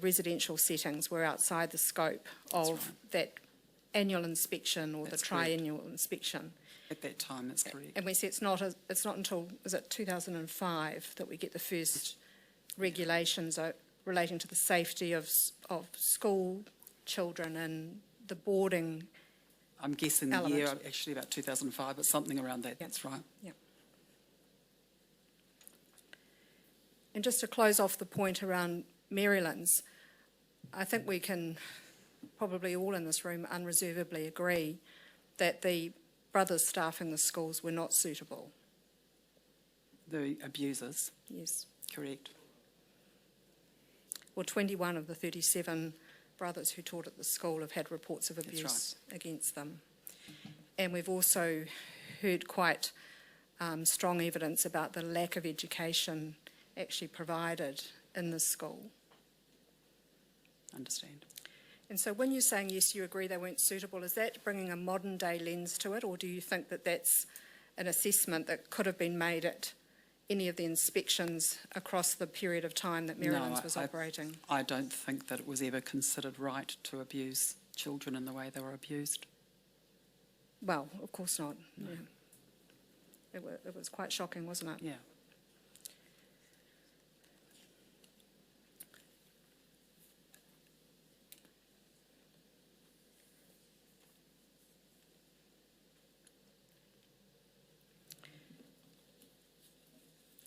residential settings were outside the scope of that annual inspection or the triennial inspection. At that time, that's correct. And we see it's not until, is it 2005, that we get the first regulations relating to the safety of school children and the boarding. I'm guessing the year, actually about 2005, but something around that, that's right. Yeah. And just to close off the point around Marylands, I think we can probably all in this room unreservedly agree that the brothers staffing the schools were not suitable. The abusers? Yes. Correct. Well, 21 of the 37 brothers who taught at the school have had reports of abuse against them. And we've also heard quite strong evidence about the lack of education actually provided in the school. Understand. And so when you're saying, yes, you agree they weren't suitable, is that bringing a modern day lens to it, or do you think that that's an assessment that could have been made at any of the inspections across the period of time that Marylands was operating? I don't think that it was ever considered right to abuse children in the way they were abused. Well, of course not. No. Yeah. It was quite shocking, wasn't it? Yeah.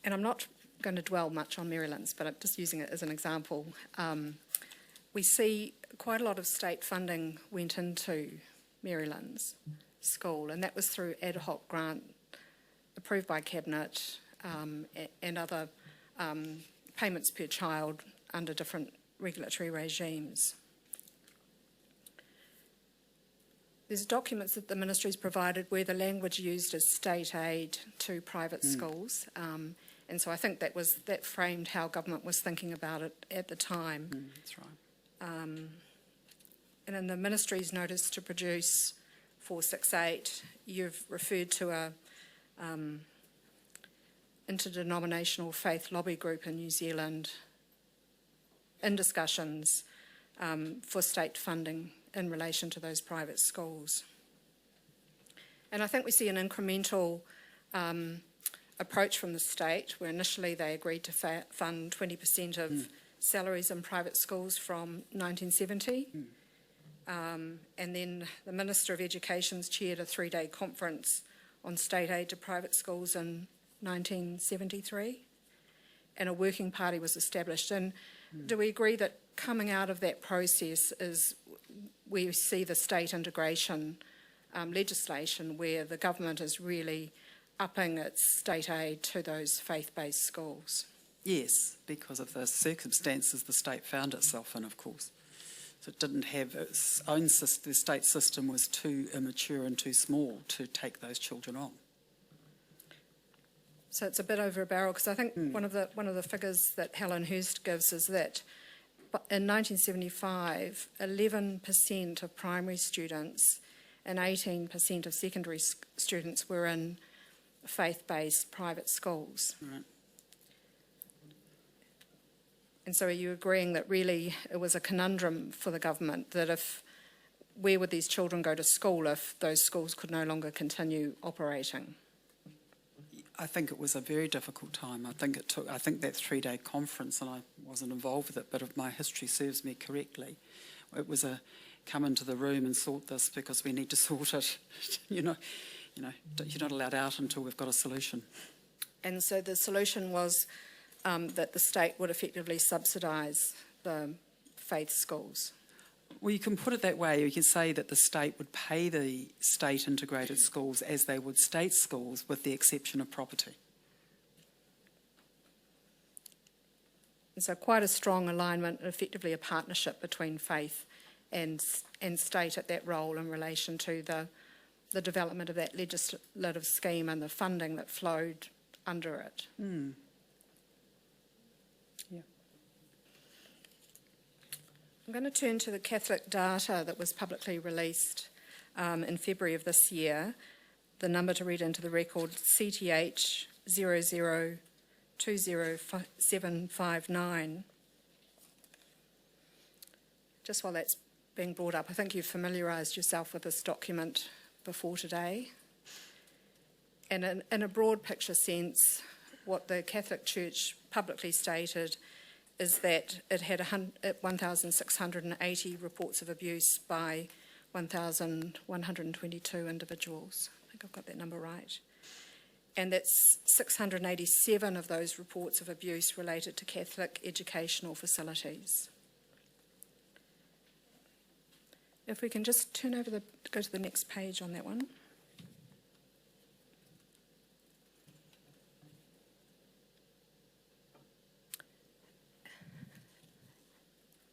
And I'm not going to dwell much on Marylands, but I'm just using it as an example. We see quite a lot of state funding went into Marylands school, and that was through ad hoc grant approved by Cabinet and other payments per child under different regulatory regimes. There's documents that the ministry's provided where the language used is state aid to private schools. And so I think that framed how government was thinking about it at the time. That's right. And in the ministry's notice to produce 468, you've referred to a interdenominational faith lobby group in New Zealand in discussions for state funding in relation to those private schools. And I think we see an incremental approach from the state, where initially they agreed to fund 20% of salaries in private schools from 1970. And then the Minister of Education's chaired a 3-day conference on state aid to private schools in 1973. And a working party was established. And do we agree that coming out of that process is we see the state integration legislation where the government is really upping its state aid to those faith-based schools? Yes, because of the circumstances the state found itself in, of course. So it didn't have its own system. The state system was too immature and too small to take those children on. So it's a bit over a barrel, because I think one of the figures that Helen Hurst gives is that in 1975, 11% of primary students and 18% of secondary students were in faith-based private schools. Right. And so are you agreeing that really it was a conundrum for the government that where would these children go to school if those schools could no longer continue operating? I think it was a very difficult time. I think that 3-day conference, and I wasn't involved with it, but if my history serves me correctly, it was a come into the room and sort this because we need to sort it. You're not allowed out until we've got a solution. And so the solution was that the state would effectively subsidise the faith schools. Well, you can put it that way. You can say that the state would pay the state integrated schools as they would state schools, with the exception of property. And so quite a strong alignment, effectively a partnership between faith and state at that role in relation to the development of that legislative scheme and the funding that flowed under it. Yeah. I'm going to turn to the Catholic data that was publicly released in February of this year. The number to read into the record, CTH 0020759. just while that's being brought up, I think you've familiarised yourself with this document before today. And in a broad picture sense, what the Catholic Church publicly stated is that it had 1,680 reports of abuse by 1,122 individuals. I think I've got that number right. And that's 687 of those reports of abuse related to Catholic educational facilities. If we can just go to the next page on that one.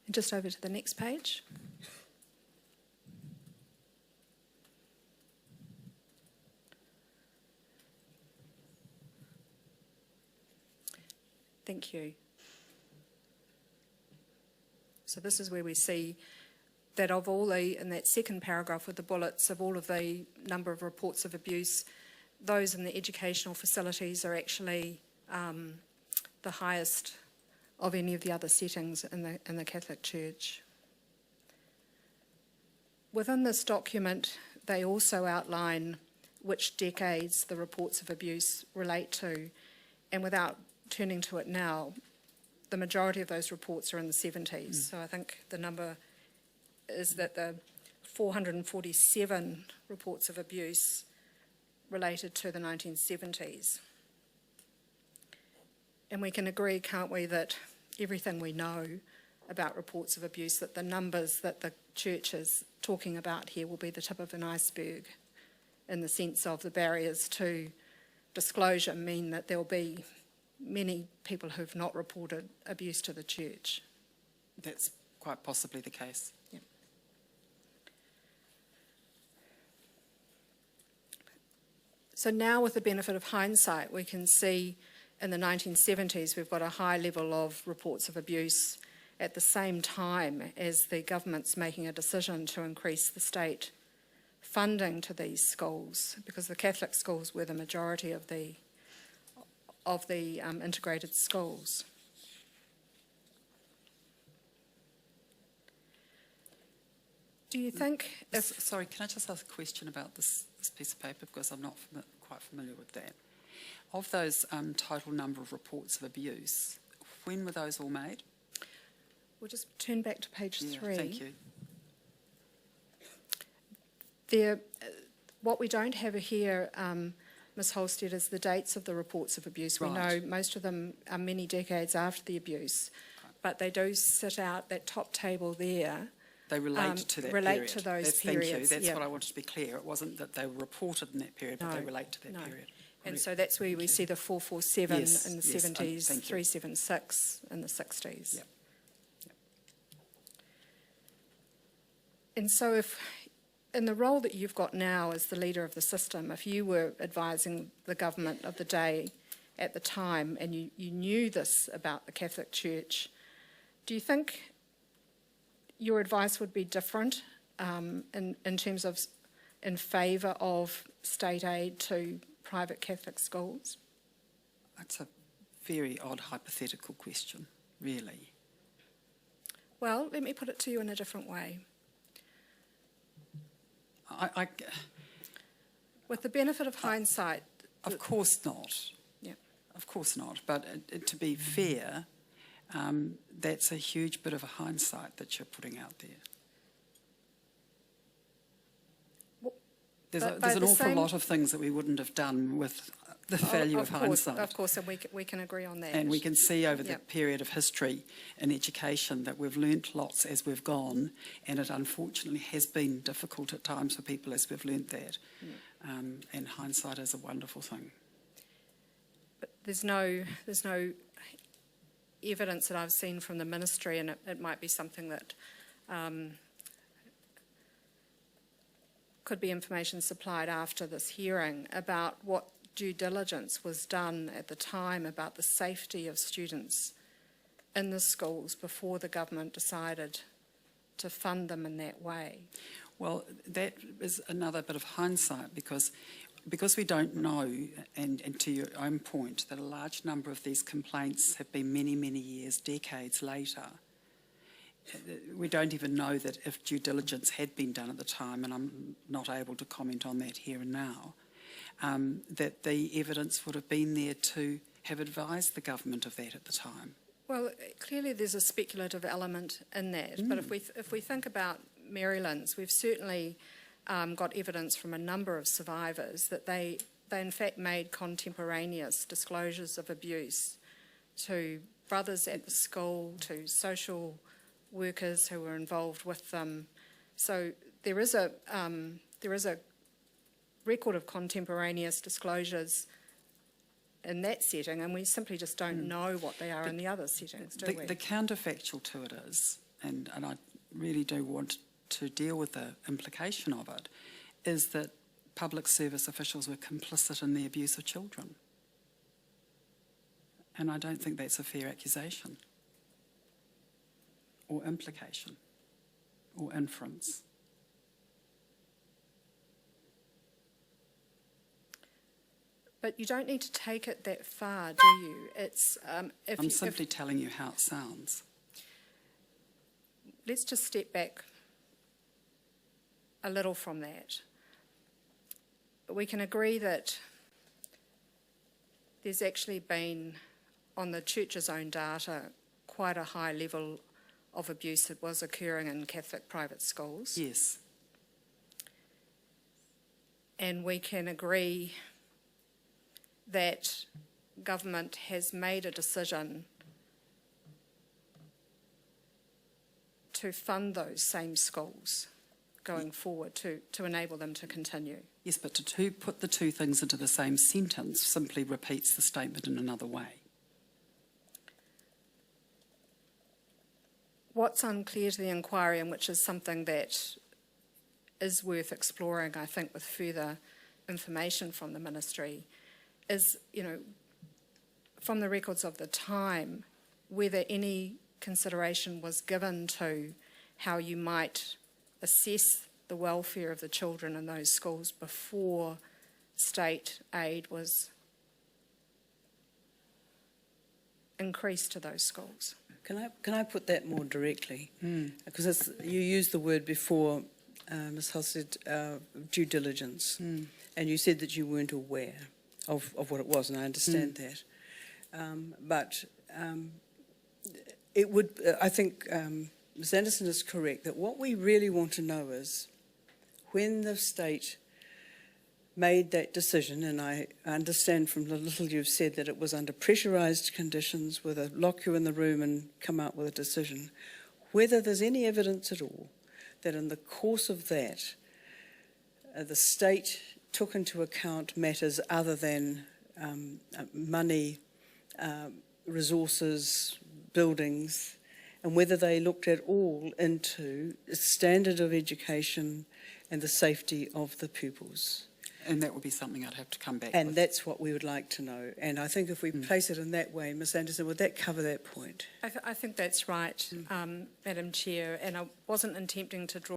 And just over to the next page. Thank you. So this is where we see that of all in that second paragraph with the bullets, of all of the number of reports of abuse, those in the educational facilities are actually the highest of any of the other settings in the Catholic Church. Within this document, they also outline which decades the reports of abuse relate to, and without turning to it now, the majority of those reports are in the 70s. So I think the number is that the 447 reports of abuse related to the 1970s. And we can agree, can't we, that everything we know about reports of abuse, that the numbers that the Church is talking about here will be the tip of an iceberg, in the sense of the barriers to disclosure mean that there will be many people who've not reported abuse to the Church. That's quite possibly the case. Yep. So now, with the benefit of hindsight, we can see in the 1970s we've got a high level of reports of abuse at the same time as the government's making a decision to increase the state funding to these schools, because the Catholic schools were the majority of the integrated schools. Do you think Sorry, can I just ask a question about this piece of paper, because I'm not quite familiar with that. Of those total number of reports of abuse, when were those all made? We'll just turn back to page 3. Thank you. What we don't have here, Ms Holstead, is the dates of the reports of abuse. We Right. know most of them are many decades after the abuse, but they do sit out, that top table there. They relate to that relate period. to those Thank you. periods, That's yep. what I wanted to be clear. It wasn't that they were reported in that period, but No, they relate to that no. period. And Correct. so that's where we see the 447 Yes, in the yes, 70s, thank you. 376 in the 60s. Yep. And so if, in the role that you've got now as the leader of the system, if you were advising the government of the day at the time and you knew this about the Catholic Church, do you think your advice would be different in terms of in favour of state aid to private Catholic schools? That's a very odd hypothetical question, really. Well, let me put it to you in a different way. With the benefit of hindsight... Of course not. Yeah. Of course not. But to be fair, that's a huge bit of a hindsight that you're putting out there. There's an awful lot of things that we wouldn't have done with the value of hindsight. Of course, and we can agree on that. And we can see over the Yep. period of history in education that we've learnt lots as we've gone, and it unfortunately has been difficult at times for people as we've learnt that. And hindsight is a wonderful thing. But there's no evidence that I've seen from the ministry, and it might be something that could be information supplied after this hearing about what due diligence was done at the time about the safety of students in the schools before the government decided to fund them in that way. Well, that is another bit of hindsight because we don't know, and to your own point, that a large number of these complaints have been many, many years, decades later. we don't even know that if due diligence had been done at the time, and I'm not able to comment on that here and now, that the evidence would have been there to have advised the government of that at the time. Well, clearly there's a speculative element in that, but if we think about Maryland's, we've certainly got evidence from a number of survivors that they in fact made contemporaneous disclosures of abuse to brothers at the school, to social workers who were involved with them. So there is a record of contemporaneous disclosures in that setting, and we simply just don't know what they are in the other settings, do we? The counterfactual to it is, and I really do want to deal with the implication of it, is that public service officials were complicit in the abuse of children. And I don't think that's a fair accusation, or implication, or inference. But you don't need to take it that far, do you? It's I'm simply telling you how it sounds. Let's just step back a little from that. We can agree that there's actually been, on the church's own data, quite a high level of abuse that was occurring in Catholic private schools. Yes. And we can agree that government has made a decision to fund those same schools going forward to enable them to continue. Yes, but to put the two things into the same sentence simply repeats the statement in another way. What's unclear to the inquiry, and which is something that is worth exploring, I think, with further information from the ministry, is, from the records of the time, whether any consideration was given to how you might assess the welfare of the children in those schools before state aid was increased to those schools. Can I put that more directly? Because you used the word before, Ms. Hull said, due diligence, and you said that you weren't aware of what it was, and I understand that. But it would, I think Ms. Anderson is correct, that what we really want to know is when the state made that decision, and I understand from the little you've said that it was under pressurised conditions with a lock you in the room and come out with a decision, whether there's any evidence at all that in the course of that the state took into account matters other than money, resources, buildings, and whether they looked at all into the standard of education and the safety of the pupils. And that would be something I'd have to come back And with. that's what we would like to know. And I think if we place it in that way, Ms. Anderson, would that cover that point? I think that's right, Madam Chair, and I wasn't attempting to draw